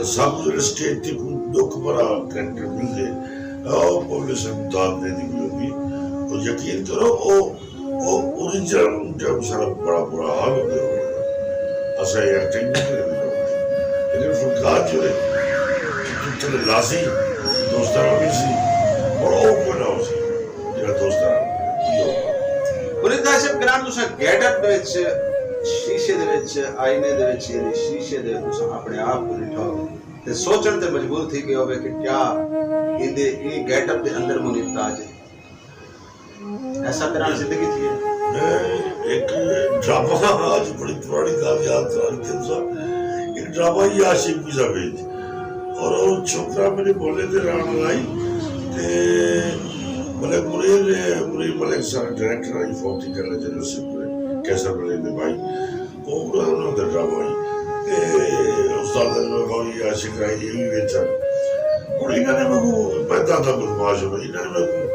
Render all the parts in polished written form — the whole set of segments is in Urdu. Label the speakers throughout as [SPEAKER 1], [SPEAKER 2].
[SPEAKER 1] تو سب جو اسٹیج تھی دکھ بھرا کریکٹر مل جائے اور پولیس امداد دے دی ہوگی تو یقین کرو وہ اوریجنل جب سارا بڑا برا حال ہو گیا ایسا ایکٹنگ نہیں کرے لیکن فنکار جو ہے چلے لاسی دوستانہ بھی سی اور وہ کوئی نہ ہو سی جہاں دوستانہ
[SPEAKER 2] منیر طاہر صاحب گران تساں گیٹ اپ وچ شیشے دے وچ آئینے دے وچ یعنی شیشے دے وچ تساں اپنے آپ کو ڈٹھا تے سوچن تے مجبور تھی کہ ہوے کہ کیا ایندے ای گیٹ اپ دے اندر منیر تاج ہے ایسا گران زندگی تھی ہے
[SPEAKER 1] ایک ڈرامہ آج بڑی پرانی گال یاد رکھتے ہیں ایک ڈرامہ ہی عاشق پیزا بیج اور وہ چھوکرا میرے بولے تھے ران لائی تے ملک مریر ملک سارا ڈائریکٹر آئی فوتی کرنے جنرل سے پورے کیسا ملے نے بھائی وہ انہوں نے ڈرامہ آئی تے استاد نے کہا یہ عاشق رہی یہ بھی بیچا اور انہوں نے میں دادا بدماش ہوں انہوں نے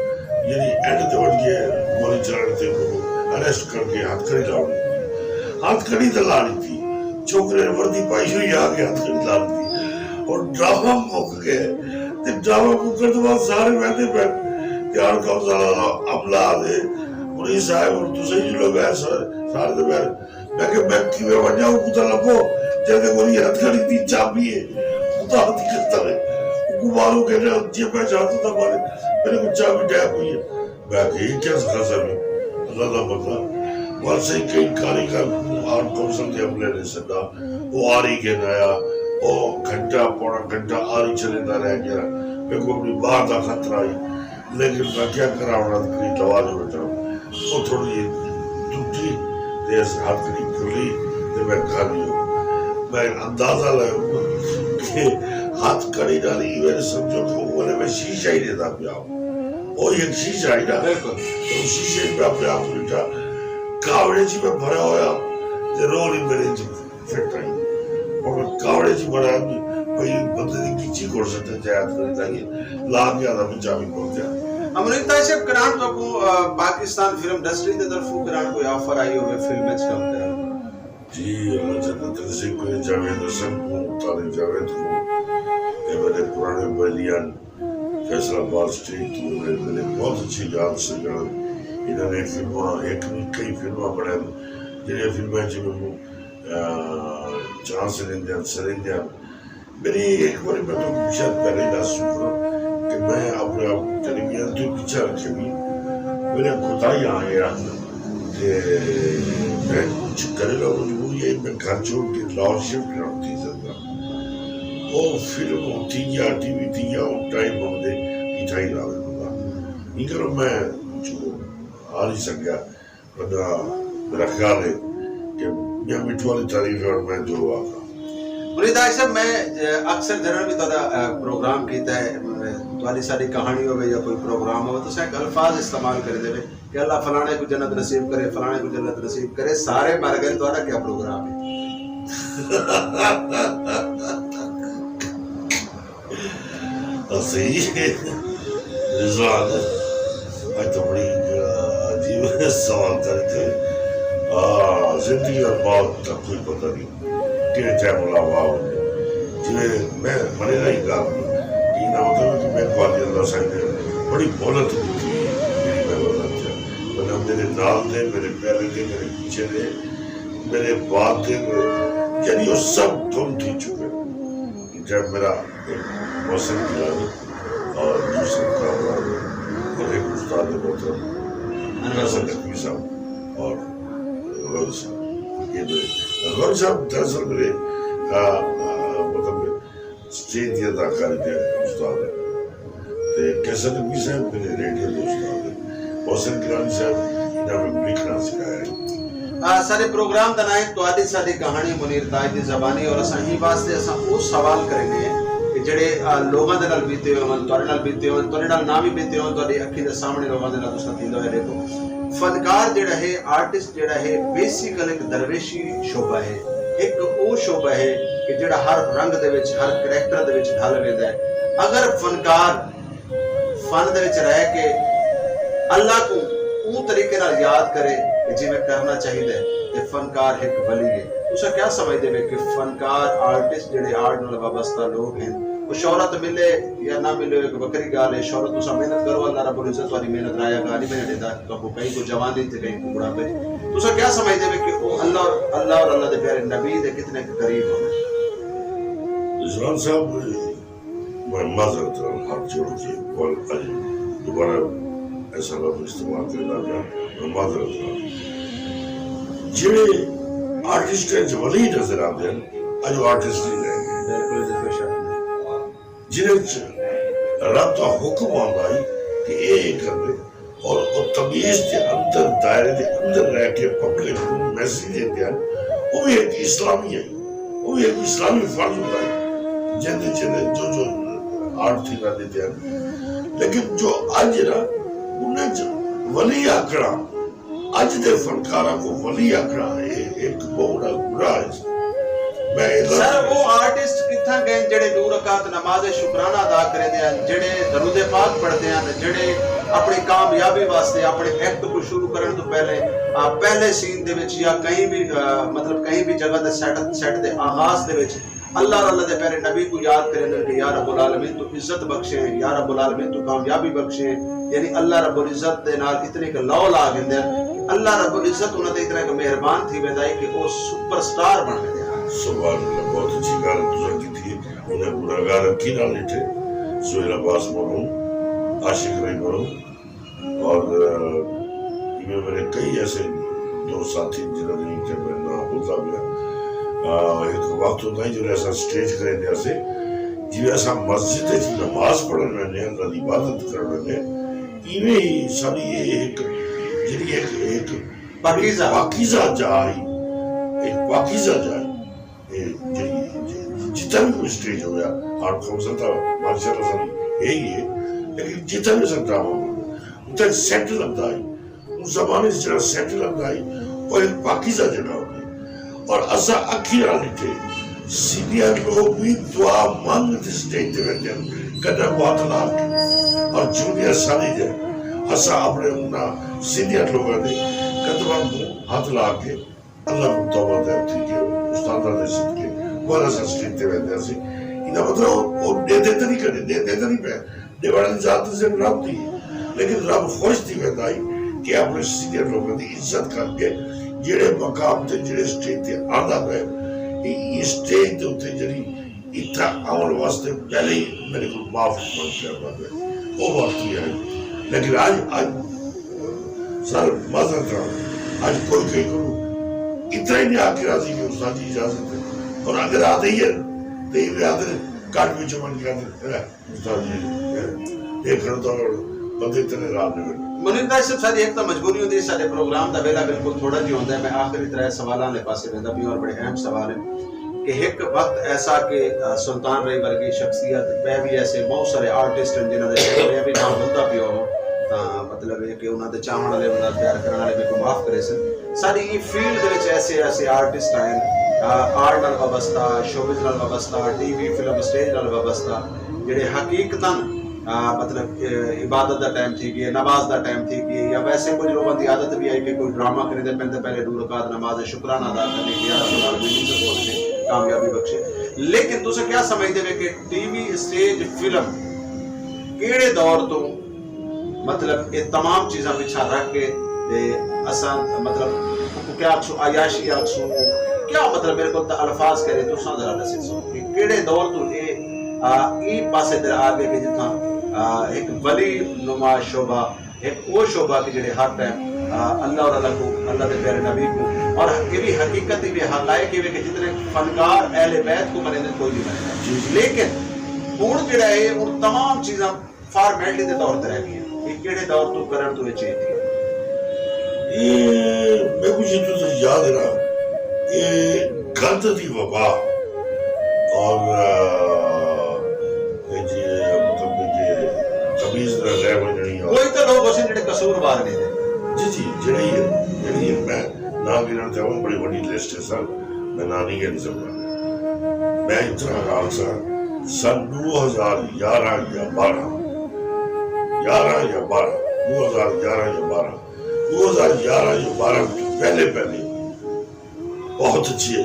[SPEAKER 1] یعنی اینڈ تے وٹ کے گولی چلانے تے اریسٹ کر کے ہاتھ کڑی لاؤ ہاتھ کڑی تو لا رہی تھی چھوکرے نے وردی پائی ہوئی آگے ہاتھ کڑی لا رہی تھی اور ڈرامہ موک گئے تے ڈرامہ مکر تو بعد سارے بیٹھے پہ پیار کا عملہ آدھے منیر صاحب اور دوسرے جو لوگ ہیں سارے دے میں کہ میں کی میں ونجا ہوں کتا لگو جیسے گولی ہاتھ کڑی تھی چاپی ہے کتا ہاتھ کرتا ہے کماروں کہنے جیب میں چاہتا تھا میرے کو چاپی ڈیپ ہوئی ہے میں کہ یہ کیا خاصا بھی اللہ دا مطلب وہاں سے کئی کاری کا آرم کونسل کے عملے نے سکتا وہ آری کے نایا وہ گھنٹہ پونا گھنٹہ آری چلے نہ رہ گیا میں کو اپنی باہر دا خطرہ آئی لیکن میں کیا کرا ہونا کری دوا جو بیٹا وہ تھوڑی ٹوٹی دیر سے ہاتھ کری کھلی تو میں کھا لیا میں اندازہ لگا کہ ہاتھ کڑی ڈالی میں سمجھو کہ وہ میں شیشہ ہی دیتا پیا ہوں وہ ایک شیشہ ہی نا تو شیشے پہ اپنے آپ بیٹھا کاوڑے جی میں بھرا ہویا رولی میرے جی فٹ آئی اور کاوڑے جی بھرا بھئی بندے دی کیچی کر سکتے جایت کرنے لگی لا گیا تھا میں چاوی کر گیا
[SPEAKER 2] منیر طاہر صاحب کران تو کو پاکستان فلم انڈسٹری دے طرفوں کران کوئی آفر آئی ہوئے فلم وچ کم کران
[SPEAKER 1] جی اللہ جنت نصیب کرے جاوید حسن کو طارق جاوید کو یہ میرے پرانے بیلیان فیصل آباد اسٹریٹ کی میرے بہت اچھی یاد سے انہوں نے فلموں ایک کئی فلموں بڑھے جنہیں فلمیں جنہوں جہاں سرندیان میری ایک باری میں تو شاید پہلے ہی داس سکھا کہ میں اپنے آپ ٹیلی ویژن تو پیچھے رکھے بھی میرے خدا یہاں ہے کہ میں کچھ کرے گا مجبوری ہے میں گھر چھوڑ کے لاہور شفٹ کرتی زندہ وہ فلم ہوتی یا ٹی وی تھی یا ٹائم ہم دے پیچھا ہی رہا ہوگا نہیں کرو میں جو آ نہیں سکیا ورنہ میرا خیال ہے کہ میں مٹھو والی تعریف ہے اور میں جو آگا
[SPEAKER 2] منیر طاہر صاحب میں اکثر جنرل بھی تا پروگرام کیتا ہے توالی ساری کہانی ہوئے یا کوئی پروگرام ہو تو سیک الفاظ استعمال کرے دے کہ اللہ فلانے کو جنت نصیب کرے فلانے کو جنت نصیب کرے سارے مر گئے تو کیا پروگرام ہے
[SPEAKER 1] صحیح ہے رضوان آج تو بڑی عجیب سوال کرتے زندگی اور موت کا کوئی پتہ نہیں کہ چاہے ملاوا ہو جویں میں منے نہیں کہا کہ نہ مطلب کہ میں قوالی اللہ صاحب نے بڑی بولت ہوئی تھی میری محبت ہے مطلب میرے نال دے میرے پہلے دے میرے پیچھے دے میرے بعد دے یعنی وہ سب تم تھی چکے جب میرا ایک موسم کیا اور دوسرا کام اور ایک استاد محترم حسن نقوی صاحب اور غور صاحب یہ دو غور صاحب دراصل میرے مطلب اسٹیج کی اداکاری کے استاد ہیں کیسا نقوی صاحب میرے ریڈیو کے استاد ہیں حسن گیلانی صاحب انہوں نے لکھنا سکھایا ہے
[SPEAKER 2] سارے پروگرام دنائیں تو آدھی ساری کہانی منیر تاج دی زبانی اور اساں ہی واسطے اساں وہ سوال کریں گے کہ جڑے لوگاں دے نال بیتے ہوئے تواڈے نال بیتے ہوئے تواڈے نال نہ بھی بیتے ہوئے تواڈی اکھی دے سامنے لوگاں دے نال تساں تھیندا ہے دیکھو فنکار جڑا ہے آرٹسٹ جڑا ہے بیسیکل ایک درویشی شعبہ ہے ایک او شعبہ ہے کہ جڑا ہر رنگ دے وچ ہر کریکٹر دے وچ ڈھل ویندا ہے اگر فنکار فن دے وچ رہ کے اللہ کو او طریقے نال یاد کرے کہ جی میں کرنا چاہیے کہ فنکار ایک ولی ہے تسا کیا سمجھتے ہیں کہ فنکار آرٹسٹ جڑے آرٹ نال وابستہ لوگ ہیں وہ شہرت ملے یا نہ ملے ایک بکری گال ہے. شہرت تسا محنت کرو, اللہ رب العزت والی محنت رایا گالی میں دیتا کہ کہیں کو جوانی تے کہیں کو بڑھاپے. تسا کیا سمجھتے ہیں کہ وہ اللہ اور اللہ دے پیارے نبی دے کتنے قریب ہوں؟
[SPEAKER 1] رضوان صاحب میں معذرت ہاتھ جوڑ کے اور دوبارہ ایسا لفظ استعمال کرنا گیا, میں معذرت جڑے آرٹسٹ جو ولی نظر آتے ہیں اج آرٹسٹ نہیں رہے گے جنہیں رب کا حکم آتا ہے کہ یہ کرے اور تمیز کے اندر دائرے کے اندر رہ کے پبلک کو میسیج دیتے ہیں. وہ بھی ایک اسلامی ہے, وہ بھی ایک اسلامی فرض ہوتا ہے جن جو آرٹ تھی نہ دیتے ہیں. لیکن جو آج نا انہیں ولی آکڑا آج دے فنکارہ کو ولی آکڑا ایک بہت برا ہے.
[SPEAKER 2] سر وہ آرٹسٹ کتھا گئے جڑے 2 رکعت نماز شکرانہ ادا کرے دے ہیں, جڑے درود پاک پڑھتے ہیں, جڑے اپنی کامیابی واسطے اپنے ایکٹ کو شروع کرنے تو پہلے سین دے وچ یا کہیں بھی مطلب کہیں بھی جگہ دے سیٹ دے آغاز دے وچ اللہ اور اللہ دے پیارے نبی کو یاد کریں کہ یا رب العالمین تو عزت بخشے, یا رب العالمین تو کامیابی بخشے. یعنی اللہ رب العزت دے نال اتنے کہ لو لا گندے اللہ رب العزت انہاں دے اتنا کہ مہربان تھی ویندا ہے کہ وہ سپر سٹار بن گئے.
[SPEAKER 1] سبحان اللہ, بہت اچھی گال تسا کی تھی. انہیں پورا گال کی نہ لیٹے سہیل عباس مرحوم, عاشق رحیم مرحوم, اور میرے کئی ایسے دو ساتھی جنہوں نے کہ میں نہ ہوتا گیا. ایک وقت ہوتا ہے جو ایسا سٹیج کرے دیا سے جو ایسا مسجد ہے جو نماز پڑھنے نے اللہ کی عبادت کرنے نے ایویں ہی ساری ایک جڑی ایک پاکیزہ جائے, ایک پاکیزہ جائے جتنا بھی کوئی سٹیج ہو گیا آرٹ فنکشن تھا ماشاء اللہ سب یہی ہے. لیکن جتنا بھی سب ڈرامہ ہو اتنا سیٹ لگتا ہے, اس زمانے سے جڑا سیٹ لگتا ہے اور ایک پاکیزہ جڑا ہو گیا. اور اسا اکھی نہ لٹے سینئر لوگ بھی دعا مانگتے سٹیج دے بیٹھے ہیں کدھر بہت لاکھ, اور جونیئر ساری دے اسا اپنے انہاں سینئر لوگوں نے قدموں کو ہاتھ لا کے اللہ کو توبہ دے تھی کہ استادہ دے صدقے بہت ایسا سٹیج دے بیٹھے ہیں. انہاں مطلب وہ دے دیتے نہیں کرے, دے دیتے نہیں پہ دیوالی ذات سے رب دی, لیکن رب خوش تھی بیٹھائی کہ اپنے سینئر لوگوں کی عزت کر کے جڑے مقام تے جڑے سٹیج تے آندا ہے یہ سٹیج تے اوتے جڑی اتھا آون واسطے پہلے ہی میرے کو معاف کر دیا وہ وقت ہی ہے. لیکن آج سر معذرت رہا آج کوئی کہیں کروں اتنا ہی نہیں آ کے راضی کہ استاد کی اجازت ہے, اور اگر آتے ہی ہے تو یہ آتے کاٹ بھی چمن کے آتے استاد جی دیکھ رہا تو بندے اتنے رات میں
[SPEAKER 2] منیر بھائی صاحب ساری ایک تو مجبوری ہوتی ہے سارے پروگرام دا ویلا بالکل تھوڑا جی ہوتا ہے. میں آخری طرح سوالاں لے پاسے ویندا بھی اور بڑے اہم سوال ہیں کہ ایک وقت ایسا کہ سلطان رئی ورگی شخصیت میں بھی ایسے بہت سارے آرٹسٹ ہیں جنہاں دے میں بھی نام ہوتا پیا ہو تاں مطلب ہے کہ انہاں دے چاہن والے انہاں پیار کرن والے میرے کو معاف کرے سن. ساری فیلڈ دے وچ ایسے آرٹسٹ ہیں آرٹ نال وابستہ, شوبز نال وابستہ, ٹی وی فلم سٹیج نال وابستہ جڑے حقیقتاً مطلب عبادت دا ٹائم تھی گئی, نماز دا ٹائم تھی گئی, یا ویسے کچھ لوگوں کی عادت بھی آئی کہ کوئی ڈرامہ کرنے دے پہلے پہلے 2 رکعت نماز شکرانہ ادا کرنے کی یا رب العالمین سے بولنے کامیابی بخشے. لیکن تسے کیا سمجھتے ہیں کہ ٹی وی سٹیج فلم کیڑے دور تو مطلب یہ تمام چیزاں پچھا رکھ کے اساں مطلب کیا آکسو عیاشی آکسو کیا مطلب میرے کو الفاظ کرے تو ساں ذرا دسے سو کہ کیڑے دور تو ای پاسے در آگے کہ جتھاں ایک ولی نما شعبہ ایک وہ شعبہ کی جڑے ہر ٹائم اللہ اور اللہ کو اللہ دے پیارے نبی کو اور یہ بھی حقیقت بھی حقائق بھی کہ جتنے فنکار اہل بیت کو بنے کوئی نہیں بنے, لیکن ہن جڑا ہے ان تمام چیزاں فارمیلٹی دے طور تے رہ گئی ہیں. یہ کیڑے دور تو کرن تو چاہیے
[SPEAKER 1] یہ میں کچھ تو یاد ہے نا یہ گند دی وبا اور
[SPEAKER 2] کوئی تو لوگ اسے جڑے قصوروار نہیں دے
[SPEAKER 1] جی جڑی میں نہ گننا چاہوں بڑی بڑی لسٹ ہے سر, میں نہ نہیں گن سکتا. میں اتنا خیال سن 2011 یا 12 2011 یا 12 پہلے بہت اچھی ہے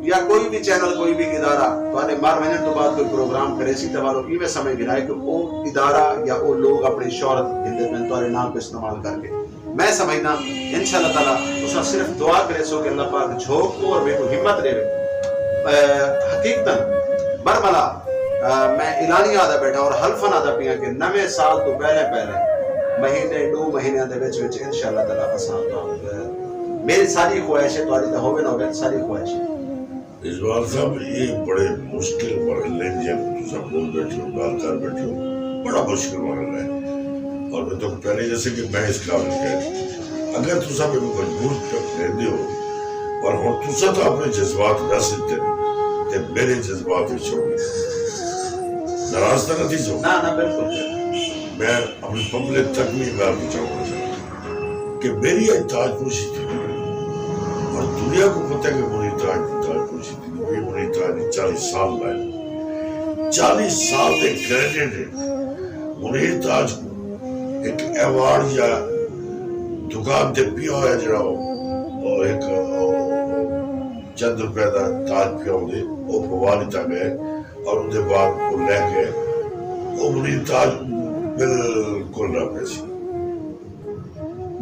[SPEAKER 2] یا کوئی بھی چینل کوئی بھی ادارہ تواڈے مر وجن تو بعد کوئی پروگرام کرے سی تے والو ایویں سمجھ گرائے کہ وہ ادارہ یا وہ لوگ اپنی شہرت ہندے میں تواڈے نام کو استعمال کر کے میں سمجھنا انشاءاللہ تعالی تساں صرف دعا کرے سو کہ اللہ پاک جھوک کو اور میرے کو ہمت دے حقیقتاً برملا میں اعلانیہ آدھا بیٹھا اور حلفن آدھا پیا کہ نویں سال تو پہلے مہینے 2 مہینے دے وچ انشاءاللہ تعالی اساں میری ساری خواہش ہے تواڈی تے ہوے نہ ہوے ساری خواہش ہے
[SPEAKER 1] رضوان صاحب یہ بڑے مشکل مرحلے ہیں جب سب بول بیٹھے ہو بات کر بیٹھے ہو بڑا مشکل مرحلہ ہے اور میں تو پہلے جیسے کہ میں اس قابل کہہ اگر تو سب مجبور رہتے ہو اور ہوں تو تو اپنے جذبات نہ سکتے تے میرے جذبات چھوڑ ناراض تو نہیں سو
[SPEAKER 2] نہ بالکل
[SPEAKER 1] میں اپنی پبلک تک بھی میں آپ کو چاہوں گا کہ میری آج تاج پوشی تھی اور دنیا کو پتہ ہے کہ منیر تاج پوشی تھی یہ منیر تاج نے 40 سال لائے 40 سال دے کریڈٹ ہے منیر تاج کو ایک ایوارڈ یا دکان تے پیا ہوا جڑا اور ایک چند روپے دا تاج پیا ہوندے وہ پوا لیتا گئے اور ان کے بعد وہ لے گئے وہ منیر تاج بالکل نہ پیسی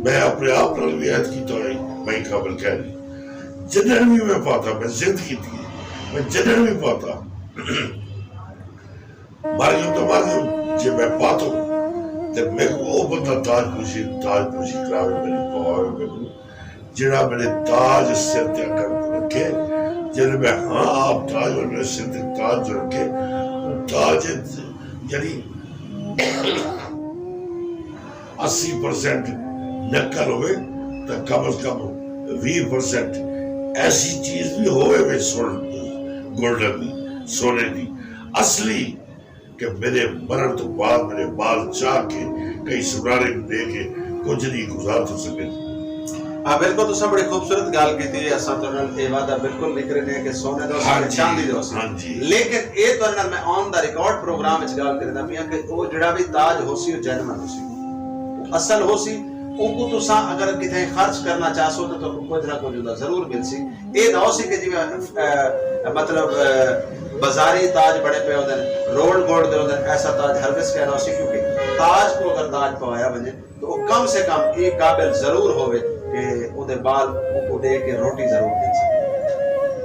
[SPEAKER 1] میں اپنے آپ پر بھی عہد کیتا ہے میں قابل کہہ نہیں جنن بھی میں پاتا میں زندگی تھی میں جنن بھی پاتا مر گئی تو مر گئی جب میں پاتا ہوں تو میں کو وہ بندہ تاج پوشی کراوے میری پواوے میں کو جڑا میرے تاج سر تے کر رکھے جب میں ہاں آپ تاج اور میرے سر تے تاج جو رکھے تاج یعنی 80% نکل ہوئے تو کم از کم 20% ایسی چیز بھی ہوئے میں گولڈن دی سونے دی اصلی کہ میرے مرن تو بعد میرے بال چاہ کے کئی سنارے دے کے کچھ نہیں گزار تو سکے
[SPEAKER 2] بالکل تو سب بڑی خوبصورت گال کی تھی اساں تو اے وعدہ بالکل نہیں کرنے کہ سونے دو چاندی دو لیکن اے تو میں آن دا ریکارڈ پروگرام وچ گال کردا پیا کہ وہ جڑا بھی تاج ہوسی او جینمن ہوسی اصل ہوسی ان کو تو سا اگر کتنے خرچ کرنا چاہو تو کچھ نہ کچھ ضرور مل سی اے نہ سی کہ جی مطلب بازاری تاج بڑے پہ ہوتے ہیں روڈ گولڈ دے ہوتے ہیں ایسا تاج ہرگز کہنا سی کیونکہ تاج کو اگر تاج پوایا بنے تو وہ کم سے کم ایک قابل ضرور ہوئے کہ وہ دے بال کو دے کے روٹی ضرور دے سکتے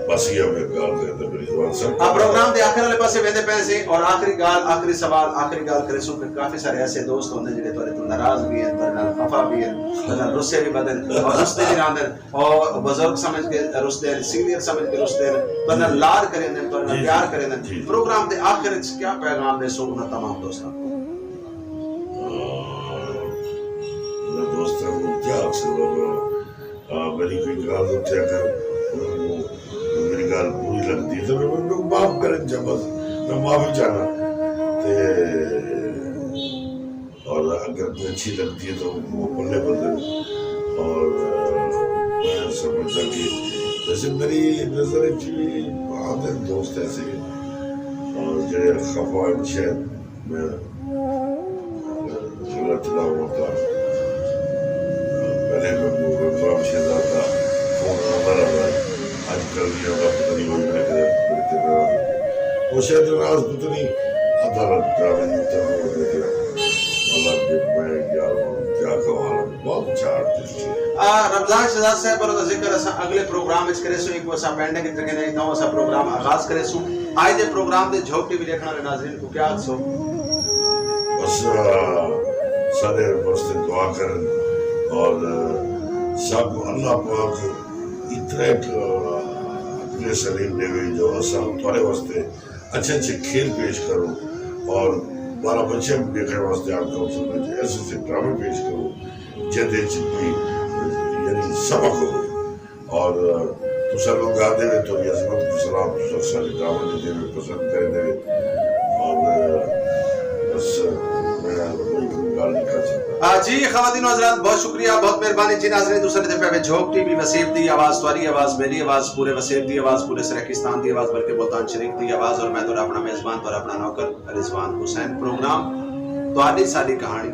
[SPEAKER 1] بس یہ ہمیں گال کرتے میری زبان سب
[SPEAKER 2] پروگرام دے آخر والے پاسے ویندے پے سی اور آخری گال کرے سو کہ کافی سارے ایسے دوست ہوندے جڑے تھوڑے تو ناراض بھی ہیں تھوڑے نال خفا بھی ہیں تھوڑے نال رسے بھی بدن اور رستے بھی راندن اور بزرگ سمجھ کے رستے ہیں سینئر سمجھ کے رستے ہیں تھوڑے نال لاڈ کریں دیں تھوڑے نال پیار کریں دیں پروگرام دے آخر وچ کیا پیغام دے سو انہاں تمام دوستاں
[SPEAKER 1] دوستاں کو کیا اکثر میری کوئی گال ہوتی ہے اگر میری گال بری لگتی ہے تو میں ان کو معاف کریں جب میں معافی چاہنا اور اگر کوئی اچھی لگتی ہے تو وہ بلے بلے اور میں سمجھتا کہ جیسے میری نظر بھی بہت دوست ایسے اور جڑے خفا شاید میں غلط نہ ہوتا پہلے میں پروگرام شہزا تھا فون نمبر آ رہا ہے آج کل یہ ہوگا پتہ نہیں ہوئی میں کرتے وہ شاید راز پتہ نہیں عدالت ڈراوے ہوتا ہے وہ دیتے اللہ جب میں کیا کہا بہت چار دل
[SPEAKER 2] رمضان شہزاد صاحب پر ذکر اسا اگلے پروگرام وچ کرے سو ایک اسا پینڈنگ کی جگہ نہیں تھا اسا پروگرام آغاز کرے سو آج دے پروگرام دے جھوک ٹی وی دیکھنے والے ناظرین کو کیا سو
[SPEAKER 1] بس سارے واسطے دعا کریں اور سب اللہ پاک اتنے اپنے سلیم دے گئی جو اصل تھوڑے واسطے اچھے اچھے کھیل پیش کرو اور ہمارا بچے دیکھنے واسطے آپ کو ایسے ایسے ڈرامے پیش کرو جدے چپی یعنی سبق ہو اور دوسرا لوگ آتے ہوئے تو یہ عظمت کو سلام دوسرا سارے ڈرامے دیتے ہوئے پسند کریں دے اور بس
[SPEAKER 2] جی خواتین و حضرات بہت شکریہ بہت مہربانی جی ناظرین دوسرے دفعہ میں جھوک ٹی وی وسیب دی آواز تواری آواز میری آواز پورے وسیب دی آواز پورے سرکستان دی آواز بلکہ ملتان شریف دی آواز اور میں تو اپنا میزبان تو اپنا نوکر رضوان حسین پروگرام تواری ساری کہانی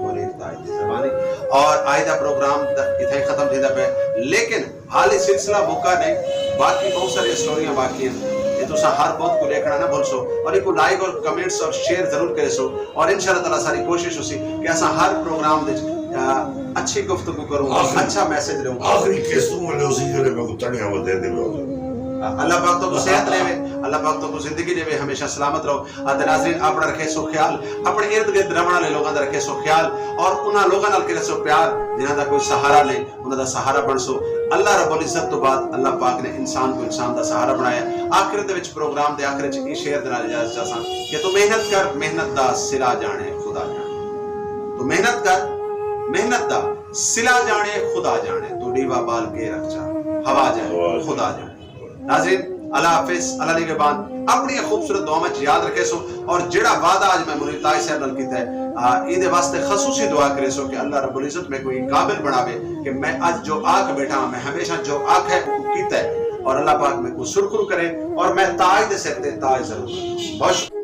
[SPEAKER 2] منیر تاج دی زبانی اور آئندہ پروگرام اتنے ختم تھیدا پہ لیکن حالی سلسلہ مکہ نہیں باقی بہت ساری اسٹوریاں باقی ہیں یہ تو ہر بہت کو دیکھنا نہ بھول سو اور ایک لائک اور کمنٹس اور شیئر ضرور کرے سو اور انشاءاللہ تعالیٰ ساری کوشش ہو سی کہ ایسا ہر پروگرام دے اچھی گفتگو کروں اچھا میسج لوں
[SPEAKER 1] آخری قسطوں میں اسی کرے میں کو تڑیاں وہ دے دے میں
[SPEAKER 2] اللہ پاک تو کو صحت لے اللہ پاک تو کو زندگی دے ہمیشہ سلامت رہو تے ناظرین اپنا رکھے سو خیال اپنے ارد گرد رمنا لے لوگاں دا رکھے سو خیال اور انہاں لوگاں نال کرے سو پیار جنہاں دا کوئی سہارا نہیں انہاں دا سہارا بن سو اللہ رب العزت تو بعد اللہ پاک نے انسان کو انسان دا سہارا بنایا آخرت دے وچ پروگرام دے آخر وچ یہ شعر دے نال اجازت چاہساں کہ تو محنت کر محنت دا صلہ جانے خدا جانے تو محنت کر محنت دا صلہ جانے خدا جانے تو ڈیوا بال کے رکھ جا ہوا جانے خدا جانے ناظرین اللہ حافظ اللہ نگہبان اپنی خوبصورت دعا میں یاد رکھے سو اور جڑا وعدہ آج میں منیر طاہر صاحب نال کیتا ہے ایدے واسطے خصوصی دعا کرے سو کہ اللہ رب العزت میں کوئی قابل بناوے کہ میں آج جو آنکھ بیٹھا ہوں میں ہمیشہ جو آنکھ ہے وہ کیتا ہے اور اللہ پاک میں کو سرخرو کرے اور میں تاج دے سکتے تاج ضرور کروں بہت